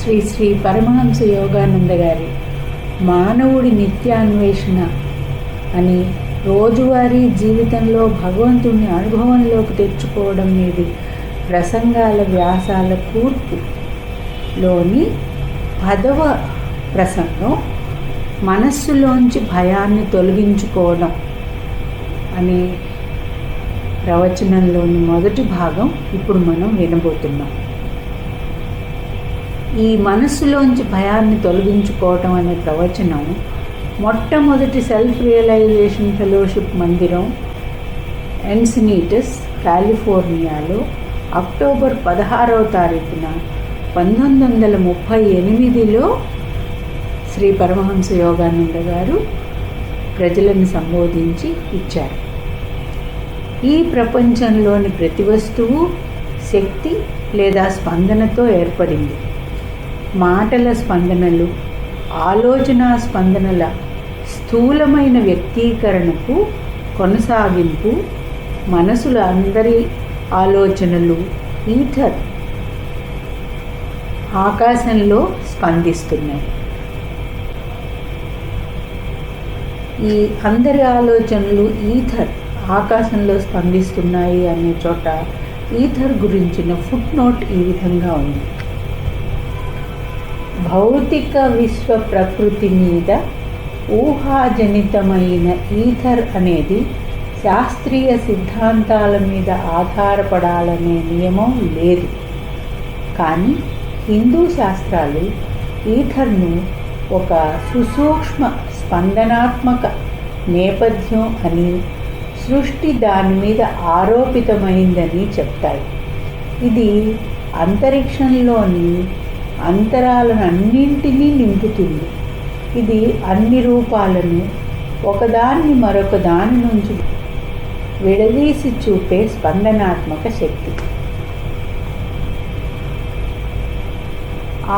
శ్రీ శ్రీ పరమహంస యోగానంద గారి మానవుడి నిత్యాన్వేషణ అని రోజువారీ జీవితంలో భగవంతుని అనుభవంలోకి తెచ్చుకోవడం మీది ప్రసంగాల వ్యాసాల కూర్పులోని 10వ ప్రసంగం మనస్సులోంచి భయాన్ని తొలగించుకోవడం అనే ప్రవచనంలోని మొదటి భాగం ఇప్పుడు మనం వినబోతున్నాం. ఈ మనస్సులోంచి భయాన్ని తొలగించుకోవటం అనే ప్రవచనం మొట్టమొదటి సెల్ఫ్ రియలైజేషన్ ఫెలోషిప్ మందిరం ఎన్సినీటస్, కాలిఫోర్నియాలో అక్టోబర్ 16వ తారీఖున 1938లో శ్రీ పరమహంస యోగానంద గారు ప్రజలను సంబోధించి ఇచ్చారు. ఈ ప్రపంచంలోని ప్రతి వస్తువు శక్తి లేదా స్పందనతో ఏర్పడింది. మాటల స్పందనలు, ఆలోచన స్పందనల స్థూలమైన వ్యక్తీకరణకు కొనసాగింపు మనసుల అందరి ఆలోచనలు ఈథర్ ఆకాశంలో స్పందిస్తున్నాయి. ఈ అందరి ఆలోచనలు ఈథర్ ఆకాశంలో స్పందిస్తున్నాయి అనే చోట ఈథర్ గురించిన ఫుట్ నోట్ ఈ విధంగా ఉంది. భౌతిక విశ్వ ప్రకృతి మీద ఊహాజనితమైన ఈథర్ అనేది శాస్త్రీయ సిద్ధాంతాల మీద ఆధారపడాలనే నియమం లేదు. కానీ హిందూ శాస్త్రాలు ఈథర్ను ఒక సుసూక్ష్మ స్పందనాత్మక నేపథ్యం అని, సృష్టి దాని మీద ఆరోపితమైందని చెప్తాయి. ఇది అంతరిక్షంలోని అంతరాలన్నింటినీ నింపుతుంది. ఇది అన్ని రూపాలను ఒకదాన్ని మరొక దాని నుంచి విడదీసి చూపే స్పందనాత్మక శక్తి.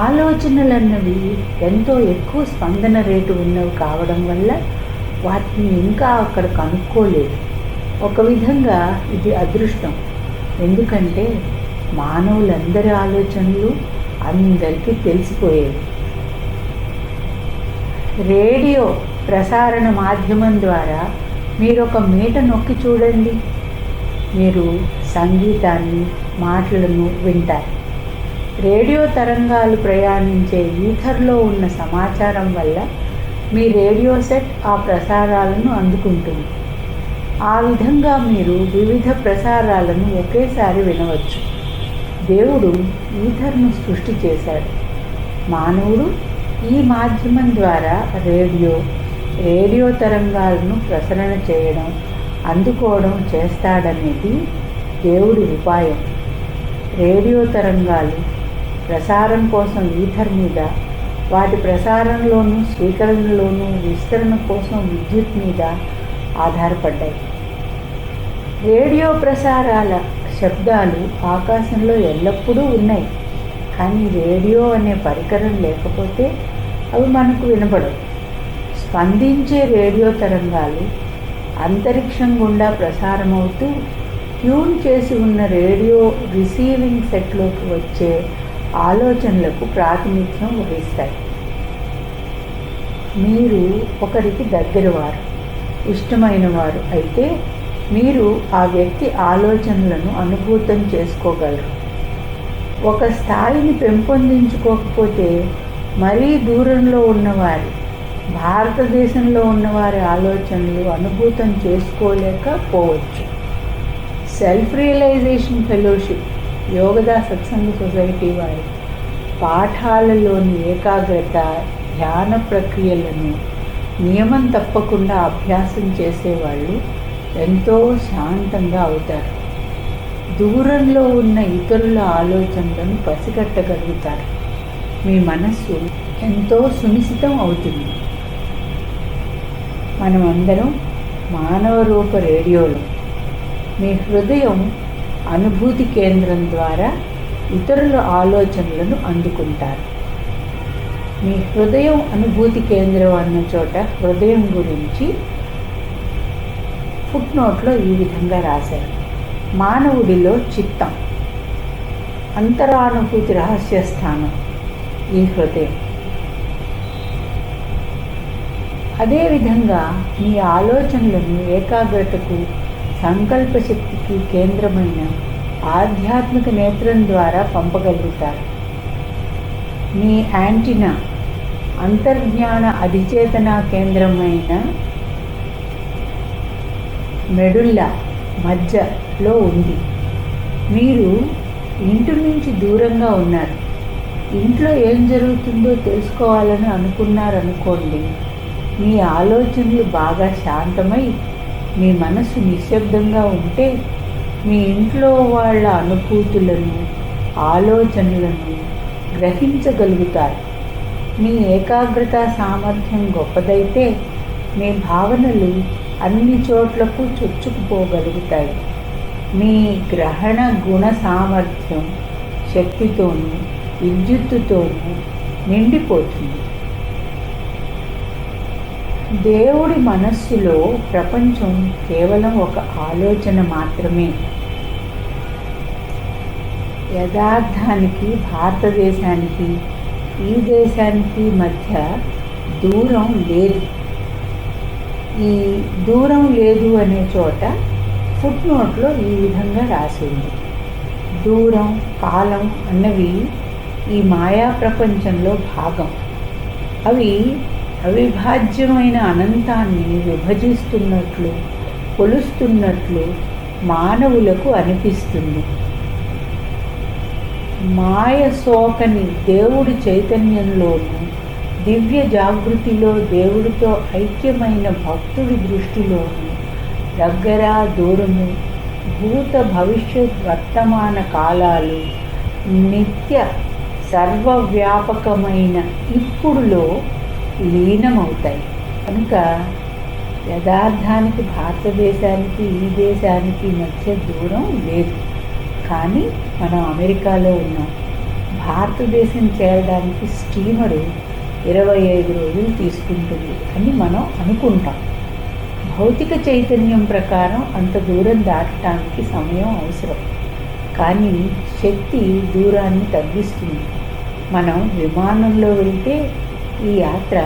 ఆలోచనలన్నవి ఎంతో ఎక్కువ స్పందన రేటు ఉన్నవి కావడం వల్ల వాటిని ఇంకా అక్కడ కనుక్కోలేదు. ఒక విధంగా ఇది అదృష్టం. ఎందుకంటే మానవులందరి ఆలోచనలు అందరికీ తెలిసిపోయేవి. రేడియో ప్రసారణ మాధ్యమం ద్వారా మీరు ఒక మీట నొక్కి చూడండి, మీరు సంగీతాన్ని, మాటలను వింటారు. రేడియో తరంగాలు ప్రయాణించే ఈథర్లో ఉన్న సమాచారం వల్ల మీ రేడియో సెట్ ఆ ప్రసారాలను అందుకుంటుంది. ఆ విధంగా మీరు వివిధ ప్రసారాలను ఒకేసారి వినవచ్చు. దేవుడు ఈథర్ను సృష్టి చేశాడు. మానవుడు ఈ మాధ్యమం ద్వారా రేడియో తరంగాలను ప్రసరణ చేయడం, అందుకోవడం చేస్తాడనేది దేవుడి ఉపాయం. రేడియో తరంగాలు ప్రసారం కోసం ఈథర్ మీద, వాటి ప్రసారంలోనూ స్వీకరణలోనూ విస్తరణ కోసం విద్యుత్ మీద ఆధారపడ్డాయి. రేడియో ప్రసారాల శబ్దాలు ఆకాశంలో ఎల్లప్పుడూ ఉన్నాయి. కానీ రేడియో అనే పరికరం లేకపోతే అవి మనకు వినబడవు. స్పందించే రేడియో తరంగాలు అంతరిక్షం గుండా ప్రసారమవుతూ ట్యూన్ చేసి ఉన్న రేడియో రిసీవింగ్ సెట్లోకి వచ్చే ఆలోచనలకు ప్రాతినిధ్యం వహిస్తాయి. మీరు ఒకరికి దగ్గరవారు, ఇష్టమైన వారు అయితే మీరు ఆ వ్యక్తి ఆలోచనలను అనుభూతం చేసుకోగలరు. ఒక స్థాయిని పెంపొందించుకోకపోతే మరీ దూరంలో ఉన్నవారి, భారతదేశంలో ఉన్నవారి ఆలోచనలు అనుభూతం చేసుకోలేకపోవచ్చు. Self realisation fellowship, Yogoda Satsanga society వారి పాఠాలలోని ఏకాగ్రత, ధ్యాన ప్రక్రియలను నియమం తప్పకుండా అభ్యాసం చేసేవాళ్ళు ఎంతో శాంతంగా అవుతారు. దూరంలో ఉన్న ఇతరుల ఆలోచనలను పసిగట్టగలుగుతారు. మీ మనస్సు ఎంతో సునిశ్చితం అవుతుంది. మనమందరం మానవ రూప రేడియోలు. మీ హృదయం అనుభూతి కేంద్రం ద్వారా ఇతరుల ఆలోచనలను అందుకుంటారు. మీ హృదయం అనుభూతి కేంద్రం అన్న చోట హృదయం గురించి ఫుట్ నోట్లో ఈ విధంగా రాశారు. మానవుడిలో చిత్తం, అంతరానుభూతి రహస్య స్థానం, ఈ హృదయం. అదేవిధంగా మీ ఆలోచనలను ఏకాగ్రతకు, సంకల్ప శక్తికి కేంద్రమైన ఆధ్యాత్మిక నేత్రం ద్వారా పంపగలుగుతారు. మీ యాంటినా అంతర్జ్ఞాన అధిచేతన కేంద్రమైన మెడుల్లా మధ్యలో ఉంది. మీరు ఇంటి నుంచి దూరంగా ఉన్నారు. ఇంట్లో ఏం జరుగుతుందో తెలుసుకోవాలని అనుకున్నారనుకోండి. మీ ఆలోచనలు బాగా శాంతమై మీ మనసు నిశ్శబ్దంగా ఉంటే మీ ఇంట్లో వాళ్ళ అనుభూతులను, ఆలోచనలను గ్రహించగలుగుతారు. మీ ఏకాగ్రత సామర్థ్యం గొప్పదైతే మీ భావనలు అన్ని చోట్లకు చొచ్చుకుపోగలుగుతాయి. మీ గ్రహణ గుణ సామర్థ్యం శక్తితోనూ విద్యుత్తుతోనూ నిండిపోతుంది. దేవుడి మనస్సులో ప్రపంచం కేవలం ఒక ఆలోచన మాత్రమే. యథార్థానికి భారతదేశానికి ఈ దేశానికి మధ్య దూరం లేదు. ఈ దూరం లేదు అనే చోట ఫుట్ నోట్లో ఈ విధంగా రాసి ఉంది. దూరం, కాలం అన్నవి ఈ మాయా ప్రపంచంలో భాగం. అవి అవిభాజ్యమైన అనంతాన్ని విభజిస్తున్నట్లు, కొలుస్తున్నట్లు మానవులకు అనిపిస్తుంది. మాయ సోకని దేవుడి చైతన్యంలోనూ, దివ్య జాగృతిలో దేవుడితో ఐక్యమైన భక్తుడి దృష్టిలోనూ దగ్గర, దూరము, భూత, భవిష్యత్, వర్తమాన కాలాలు నిత్య సర్వవ్యాపకమైన ఇప్పుడులో లీనమవుతాయి. కనుక యథార్థానికి భారతదేశానికి ఈ దేశానికి మధ్య దూరం లేదు. కానీ మనం అమెరికాలో ఉన్నాం. భారతదేశం చేరడానికి స్టీమరు 25 రోజులు తీసుకుంటుంది అని మనం అనుకుంటాం. భౌతిక చైతన్యం ప్రకారం అంత దూరం దాటడానికి సమయం అవసరం. కానీ శక్తి దూరాన్ని తగ్గిస్తుంది. మనం విమానంలో వెళ్తే ఈ యాత్ర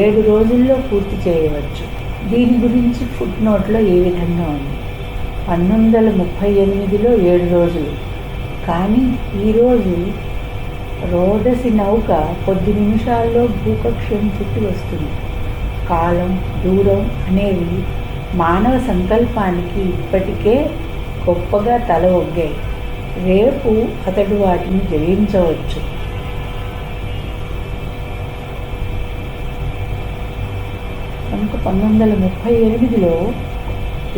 7 రోజుల్లో పూర్తి చేయవచ్చు. దీని గురించి ఫుట్ నోట్లో ఏ విధంగా ఉంది. 1938లో 7 రోజులు. కానీ ఈరోజు రోదసి నౌక కొద్ది నిమిషాల్లో భూకక్షం చుట్టూ వస్తుంది. కాలం, దూరం అనేవి మానవ సంకల్పానికి ఇప్పటికే గొప్పగా తల ఒగ్గాయి. రేపు అతడు వాటిని జయించవచ్చు. కనుక 1938లో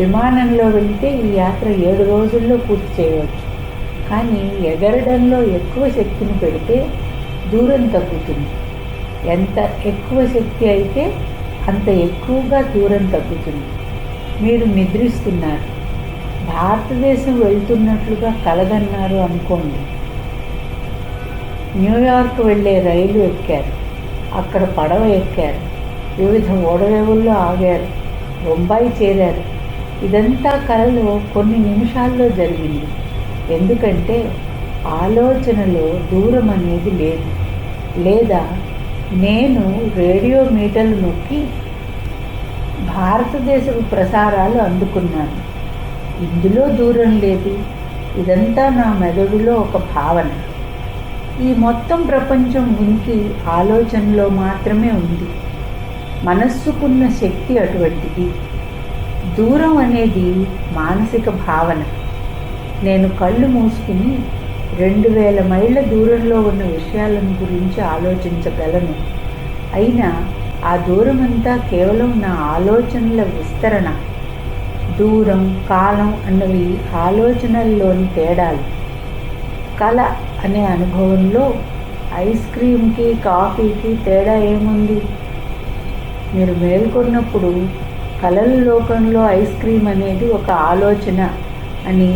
విమానంలో వెళ్తే ఈ యాత్ర 7 రోజుల్లో పూర్తి చేయవచ్చు. కానీ ఎగరడంలో ఎక్కువ శక్తిని పెడితే దూరం తగ్గుతుంది. ఎంత ఎక్కువ శక్తి అయితే అంత ఎక్కువగా దూరం తగ్గుతుంది. మీరు నిద్రిస్తున్నారు, భారతదేశం వెళ్తున్నట్లుగా కలగన్నారు అనుకోండి. న్యూయార్క్ వెళ్ళే రైలు ఎక్కారు, అక్కడ పడవ ఎక్కారు, వివిధ ఓడరేవుల్లో ఆగారు, బొంబాయి చేరారు. ఇదంతా కలలో కొన్ని నిమిషాల్లో జరిగింది. ఎందుకంటే ఆలోచనలో దూరం అనేది లేదు. లేదా నేను రేడియో మీటర్లు నొక్కి భారతదేశపు ప్రసారాలు అందుకున్నాను. ఇందులో దూరం లేదు. ఇదంతా నా మెదడులో ఒక భావన. ఈ మొత్తం ప్రపంచం ఉనికి ఆలోచనలో మాత్రమే ఉంది. మనస్సుకున్న శక్తి అటువంటిది. దూరం అనేది మానసిక భావన. నేను కళ్ళు మూసుకుని 2000 మైళ్ళ దూరంలో ఉన్న విషయాలను గురించి ఆలోచించగలను. అయినా ఆ దూరమంతా కేవలం నా ఆలోచనల విస్తరణ. దూరం, కాలం అన్నవి ఆలోచనల్లోని తేడాలు. కళ అనే అనుభవంలో ఐస్ క్రీమ్కి, కాఫీకి తేడా ఏముంది? మీరు మేల్కొన్నప్పుడు కలల లోకంలో ఐస్ క్రీమ్ అనేది ఒక ఆలోచన అని,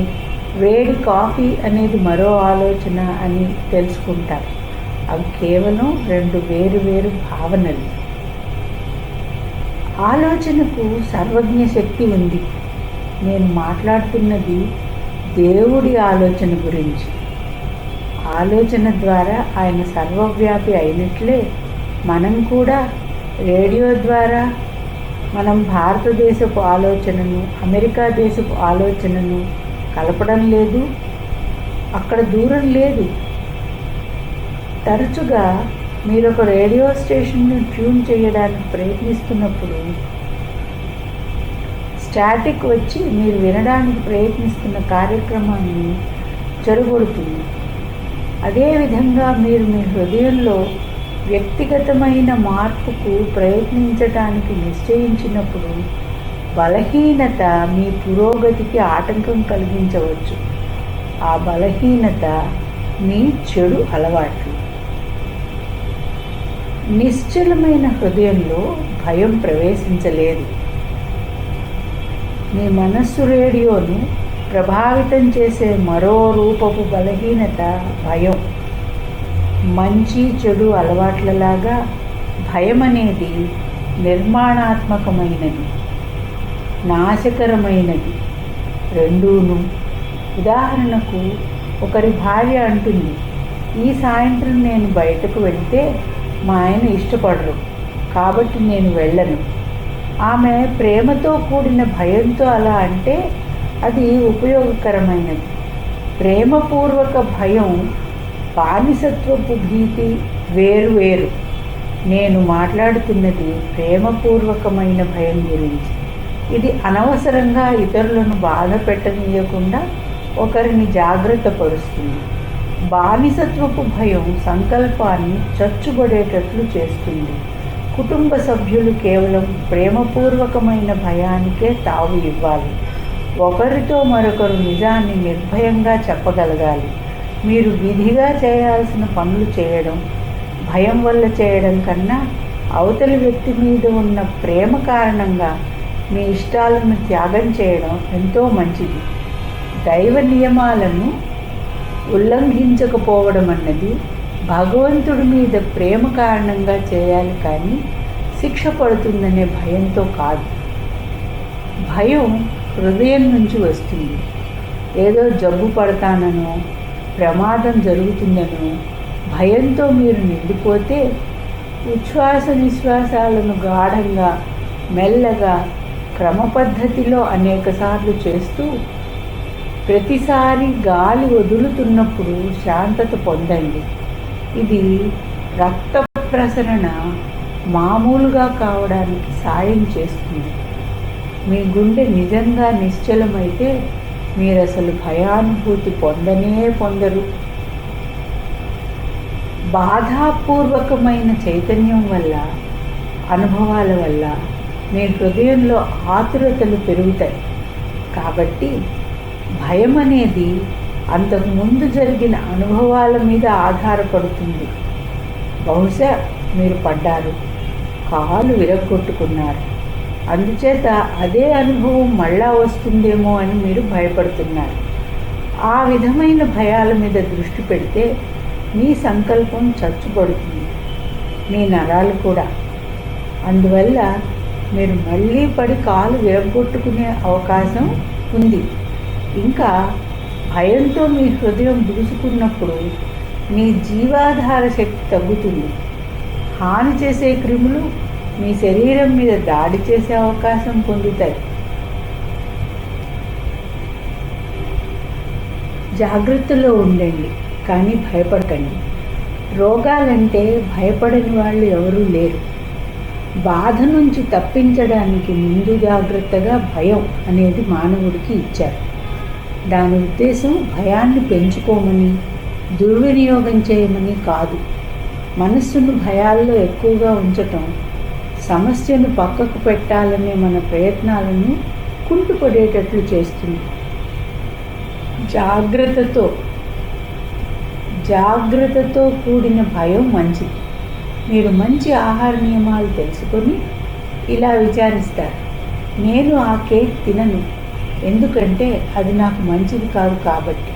వేడి కాఫీ అనేది మరో ఆలోచన అని తెలుసుకుంటారు. అవి కేవలం 2 వేరు భావనలు. ఆలోచనకు సర్వజ్ఞ శక్తి ఉంది. నేను మాట్లాడుతున్నది దేవుడి ఆలోచన గురించి. ఆలోచన ద్వారా ఆయన సర్వవ్యాపి అయినట్లే మనం కూడా రేడియో ద్వారా మనం భారతదేశపు ఆలోచనను అమెరికా దేశపు ఆలోచనను కలపడం లేదు. అక్కడ దూరం లేదు. తరచుగా మీరు ఒక రేడియో స్టేషన్ను ట్యూన్ చేయడానికి ప్రయత్నిస్తున్నప్పుడు స్టాటిక్ వచ్చి మీరు వినడానికి ప్రయత్నిస్తున్న కార్యక్రమాన్ని చెరగొడుతుంది. అదేవిధంగా మీరు మీ హృదయంలో వ్యక్తిగతమైన మార్పుకు ప్రయత్నించడానికి నిశ్చయించినప్పుడు బలహీనత మీ పురోగతికి ఆటంకం కలిగించవచ్చు. ఆ బలహీనత మీ చెడు అలవాట్లు. నిశ్చలమైన హృదయంలో భయం ప్రవేశించలేదు. మీ మనస్సు రేడియోను ప్రభావితం చేసే మరో రూపపు బలహీనత భయం. మంచి చెడు అలవాట్లలాగా భయం అనేది నిర్మాణాత్మకమైనది, నాశకరమైనది రెండూను. ఉదాహరణకు, ఒకరి భార్య అంటుంది, ఈ సాయంత్రం నేను బయటకు వెళ్తే మా ఆయన ఇష్టపడరు కాబట్టి నేను వెళ్ళను. ఆమె ప్రేమతో కూడిన భయంతో అలా అంటే అది ఉపయోగకరమైనది. ప్రేమపూర్వక భయం, బానిసత్వపు భీతి వేరు. నేను మాట్లాడుతున్నది ప్రేమపూర్వకమైన భయం గురించి. ఇది అనవసరంగా ఇతరులను బాధ పెట్టనీయకుండా ఒకరిని జాగ్రత్త పరుస్తుంది. బానిసత్వపు భయం సంకల్పాన్ని చచ్చుబడేటట్లు చేస్తుంది. కుటుంబ సభ్యులు కేవలం ప్రేమపూర్వకమైన భయానికే తావు ఇవ్వాలి. ఒకరితో మరొకరు నిజాన్ని నిర్భయంగా చెప్పగలగాలి. మీరు విధిగా చేయాల్సిన పనులు చేయడం భయం వల్ల చేయడం కన్నా అవతలి వ్యక్తి మీద ఉన్న ప్రేమ కారణంగా మీ ఇష్టాలను త్యాగం చేయడం ఎంతో మంచిది. దైవ నియమాలను ఉల్లంఘించకపోవడం అన్నది భగవంతుడి మీద ప్రేమ కారణంగా చేయాలి, కానీ శిక్ష పడుతుందనే భయంతో కాదు. భయం హృదయం నుంచి వస్తుంది. ఏదో జబ్బు పడతాననో ప్రమాదం జరుగుతుందనో భయంతో మీరు నిండిపోతే ఉచ్ఛ్వాస నిశ్వాసాలను గాఢంగా మెల్లగా క్రమపద్ధతిలో అనేకసార్లు చేస్తూ ప్రతిసారి గాలి వదులుతున్నప్పుడు శాంతత పొందండి. ఇది రక్త ప్రసరణ మామూలుగా కావడానికి సాయం చేస్తుంది. మీ గుండె నిజంగా నిశ్చలమైతే మీరు అసలు భయానుభూతి పొందరు. బాధాపూర్వకమైన చైతన్యం వల్ల, అనుభవాల వల్ల మీ హృదయంలో ఆతురతలు పెరుగుతాయి. కాబట్టి భయం అనేది అంతకుముందు జరిగిన అనుభవాల మీద ఆధారపడుతుంది. బహుశా మీరు పడ్డారు, కాలు విరగ్గొట్టుకున్నారు, అందుచేత అదే అనుభవం మళ్ళా వస్తుందేమో అని మీరు భయపడుతున్నారు. ఆ విధమైన భయాల మీద దృష్టి పెడితే మీ సంకల్పం చచ్చుబడుతుంది, మీ నరాలు కూడా. అందువల్ల మీరు మళ్ళీ పడి కాలు విరగ్గొట్టుకునే అవకాశం ఉంది. ఇంకా భయంతో మీ హృదయం బిగుసుకున్నప్పుడు మీ జీవాధార శక్తి తగ్గుతుంది. హాని చేసే క్రిములు మీ శరీరం మీద దాడి చేసే అవకాశం పొందుతాయి. జాగ్రత్తలో ఉండండి, కానీ భయపడకండి. రోగాలంటే భయపడని వాళ్ళు ఎవరూ లేరు. బాధ నుంచి తప్పించడానికి ముందు జాగ్రత్తగా భయం అనేది మానవుడికి ఇచ్చారు. దాని ఉద్దేశం భయాన్ని పెంచుకోమని, దుర్వినియోగం చేయమని కాదు. మనస్సును భయాల్లో ఎక్కువగా ఉంచటం సమస్యను పక్కకు పెట్టాలనే మన ప్రయత్నాలను కుంటుపడేటట్లు చేస్తుంది. జాగ్రత్తతో కూడిన భయం మంచిది. మీరు మంచి ఆహార నియమాలు తెలుసుకొని ఇలా విచారిస్తారు, నేను ఆ కేక్ తినను ఎందుకంటే అది నాకు మంచిది కాదు కాబట్టి.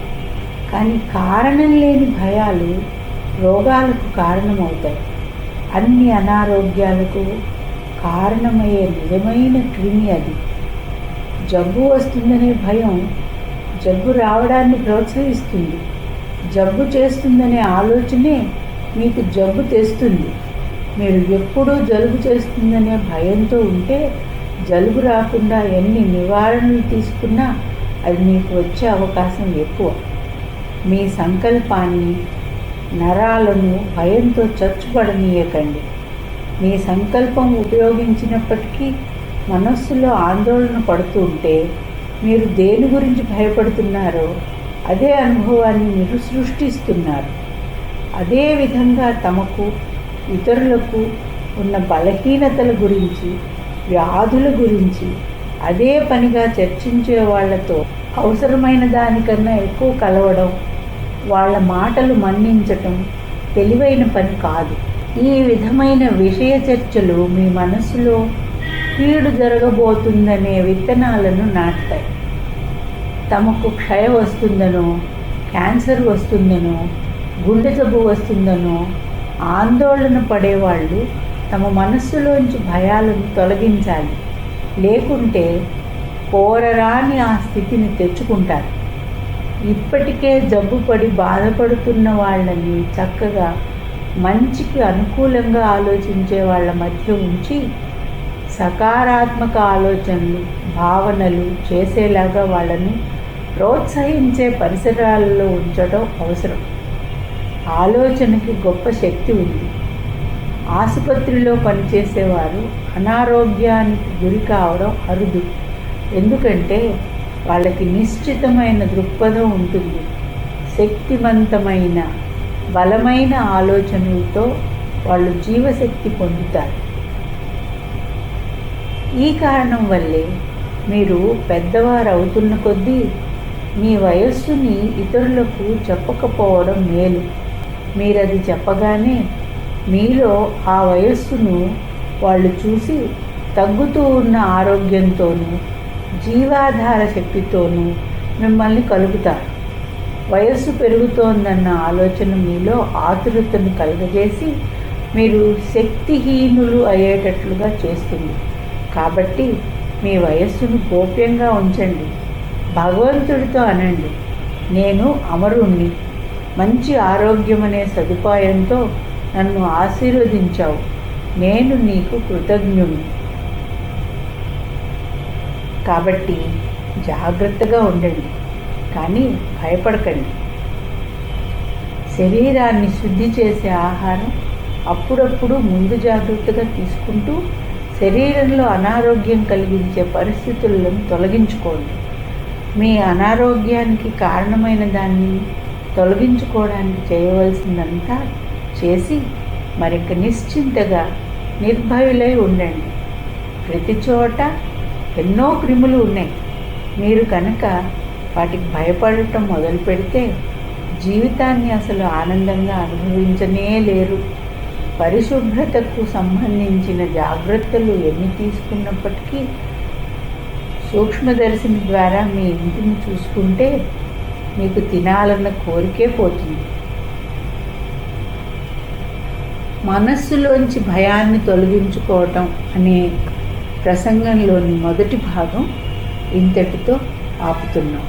కానీ కారణం లేని భయాలు రోగాలకు కారణమవుతాయి. అన్ని అనారోగ్యాలకు కారణమయ్యే నిజమైన క్రిమి అది. జబ్బు వస్తుందనే భయం జబ్బు రావడాన్ని ప్రోత్సహిస్తుంది. జబ్బు చేస్తుందనే ఆలోచనే మీకు జబ్బు తెస్తుంది. మీరు ఎప్పుడూ జలుబు చేస్తుందనే భయంతో ఉంటే జలుబు రాకుండా ఎన్ని నివారణలు తీసుకున్నా అది మీకు వచ్చే అవకాశం ఎక్కువ. మీ సంకల్పాన్ని, నరాలను భయంతో చచ్చుపడనీయకండి. మీ సంకల్పం ఉపయోగించినప్పటికీ మనస్సులో ఆందోళన పడుతూ ఉంటే మీరు దేని గురించి భయపడుతున్నారో అదే అనుభవాన్ని మీరు సృష్టిస్తున్నారు. అదేవిధంగా తమకు, ఇతరులకు ఉన్న బలహీనతల గురించి, వ్యాధుల గురించి అదే పనిగా చర్చించే వాళ్లతో అవసరమైన దానికన్నా ఎక్కువ కలవడం, వాళ్ళ మాటలు మన్నించటం తెలివైన పని కాదు. ఈ విధమైన విషయ చర్చలు మీ మనసులో కీడు జరగబోతుందనే విత్తనాలను నాటుతాయి. తమకు క్షయ వస్తుందనో, క్యాన్సర్ వస్తుందనో, గుండె జబ్బు వస్తుందనో ఆందోళన పడేవాళ్ళు తమ మనస్సులోంచి భయాలను తొలగించాలి. లేకుంటే కోరరాని ఆ స్థితిని తెచ్చుకుంటారు. ఇప్పటికే జబ్బుపడి బాధపడుతున్న వాళ్ళని చక్కగా మంచికి అనుకూలంగా ఆలోచించే వాళ్ళ మధ్య ఉంచి సకారాత్మక ఆలోచనలు, భావనలు చేసేలాగా వాళ్ళని ప్రోత్సహించే పరిసరాలలో ఉంచడం అవసరం. ఆలోచనకి గొప్ప శక్తి ఉంది. ఆసుపత్రిలో పనిచేసేవారు అనారోగ్యానికి గురి కావడం అరుదు. ఎందుకంటే వాళ్ళకి నిశ్చితమైన దృక్పథం ఉంటుంది. శక్తివంతమైన, బలమైన ఆలోచనలతో వాళ్ళు జీవశక్తి పొందుతారు. ఈ కారణం వల్లే మీరు పెద్దవారు అవుతున్న కొద్దీ మీ వయస్సుని ఇతరులకు చెప్పకపోవడం మేలు. మీరది చెప్పగానే మీలో ఆ వయస్సును వాళ్ళు చూసి తగ్గుతూ ఉన్న ఆరోగ్యంతోనూ జీవాధార శక్తితోనూ మిమ్మల్ని కలుగుతారు. వయస్సు పెరుగుతోందన్న ఆలోచన మీలో ఆతురతను కలుగజేసి మీరు శక్తిహీనులు అయ్యేటట్లుగా చేస్తుంది. కాబట్టి మీ వయస్సును గోప్యంగా ఉంచండి. భగవంతుడితో అనండి, నేను అమరుణ్ణి, మంచి ఆరోగ్యం అనే సదుపాయంతో నన్ను ఆశీర్వదించావు, నేను నీకు కృతజ్ఞుణ్ణి. కాబట్టి జాగ్రత్తగా ఉండండి, కానీ భయపడకండి. శరీరాన్ని శుద్ధి చేసే ఆహారం అప్పుడప్పుడు ముందు జాగ్రత్తగా తీసుకుంటూ శరీరంలో అనారోగ్యం కలిగించే పరిస్థితులను తొలగించుకోండి. మీ అనారోగ్యానికి కారణమైన దాన్ని తొలగించుకోవడానికి చేయవలసిందంతా చేసి మరింక నిశ్చింతగా నిర్భయులై ఉండండి. ప్రతి చోట ఎన్నో క్రిములు ఉన్నాయి. మీరు కనుక వాటికి భయపడటం మొదలు పెడితే జీవితాన్ని అసలు ఆనందంగా అనుభవించనే లేరు. పరిశుభ్రతకు సంబంధించిన జాగ్రత్తలు ఎన్ని తీసుకున్నప్పటికీ సూక్ష్మదర్శిని ద్వారా మీ ఇంటిని చూసుకుంటే మీకు తినాలన్న కోరికే పోతుంది. మనస్సులోంచి భయాన్ని తొలగించుకోవటం అనే ప్రసంగంలోని మొదటి భాగం ఇంతటితో ఆపుతున్నాం.